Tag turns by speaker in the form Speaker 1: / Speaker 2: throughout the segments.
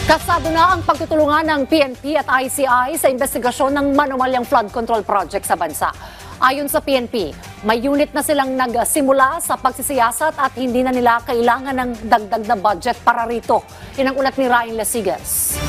Speaker 1: Kasado na ang pagtutulungan ng PNP at ICI sa investigasyon ng manuwalyang flood control project sa bansa. Ayon sa PNP, may unit na silang nagsimula sa pagsisiyasat at hindi na nila kailangan ng dagdag na budget para rito. Yan ang ulat ni Ryan Lesigas.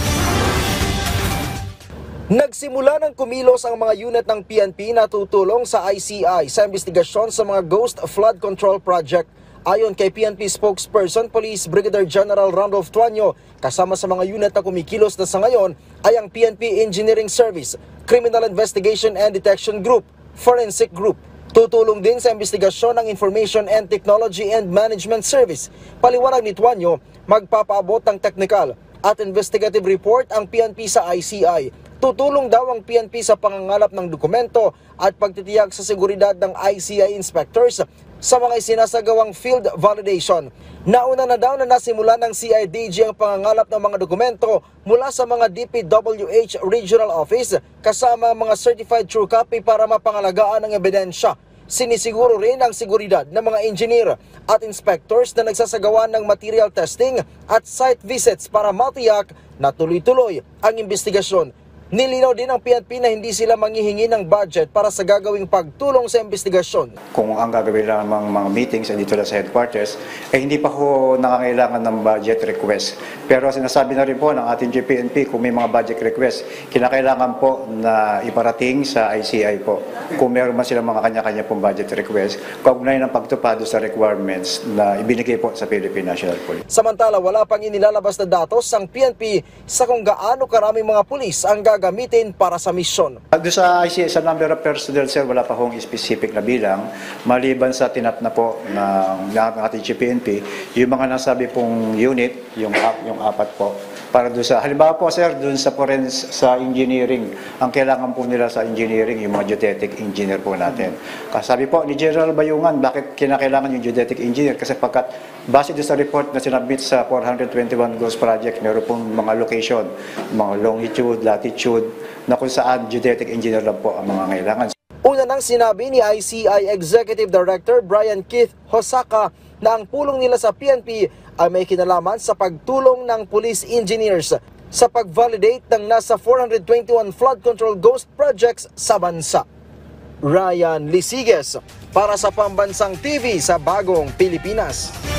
Speaker 2: Nagsimula ng kumilos ang mga unit ng PNP na tutulong sa ICI sa investigasyon sa mga ghost flood control project. Ayon kay PNP spokesperson Police Brigadier General Randolph Tuanyo, kasama sa mga unit na kumikilos na sa ngayon ay ang PNP Engineering Service, Criminal Investigation and Detection Group, Forensic Group. Tutulong din sa investigasyon ng Information and Technology and Management Service. Paliwanag ni Tuanyo, magpapaabot ng technical at investigative report ang PNP sa ICI. Tutulong daw ang PNP sa pangangalap ng dokumento at pagtitiyak sa seguridad ng ICI inspectors sa mga isinasagawang field validation. Nauna na daw na nasimula ng CIDG ang pangangalap ng mga dokumento mula sa mga DPWH Regional Office kasama ang mga certified true copy para mapangalagaan ang ebidensya. Sinisiguro rin ang seguridad ng mga engineer at inspectors na nagsasagawa ng material testing at site visits para matiyak na tuloy-tuloy ang investigasyon. Nilinaw din ng PNP na hindi sila manghihingi ng budget para sa gagawing pagtulong sa investigasyon.
Speaker 3: Kung ang gagawin lang ng mga meetings dito sa headquarters, hindi pa ho nangangailangan ng budget request. Pero sinasabi na rin po ng ating GPNP kung may mga budget request, kinakailangan po na iparating sa ICI po. Kung meron man silang mga kanya-kanya pong budget request, kaugnay ng pagtupad sa requirements na ibinigay po sa Philippine National Police.
Speaker 2: Samantala, wala pang inilalabas na datos ang PNP sa kung gaano karaming mga pulis ang gagamitin para sa misyon.
Speaker 3: Doon sa ICI, sa number of personnel, sir, wala pa hong specific na bilang. Maliban sa tinat na po ng ating GPNP, yung mga nasabi pong unit, yung apat po, para doon sa, halimbawa po sir, doon sa sa engineering, ang kailangan po nila sa engineering, yung mga geodetic engineer po natin. Kasabi po ni General Bayungan, bakit kinakailangan yung geodetic engineer? Kasi pagkat base doon sa report na sinabit sa 421 Ghost Project, meron pong mga location, mga longitude, latitude, na kung saan geodetic engineer lang po ang mga kailangan.
Speaker 2: Una nang sinabi ni ICI Executive Director Brian Keith Hosaka na ang pulong nila sa PNP ay may kinalaman sa pagtulong ng police engineers sa pag-validate ng nasa 421 flood control ghost projects sa bansa. Ryan Lesigas para sa Pambansang TV sa Bagong Pilipinas.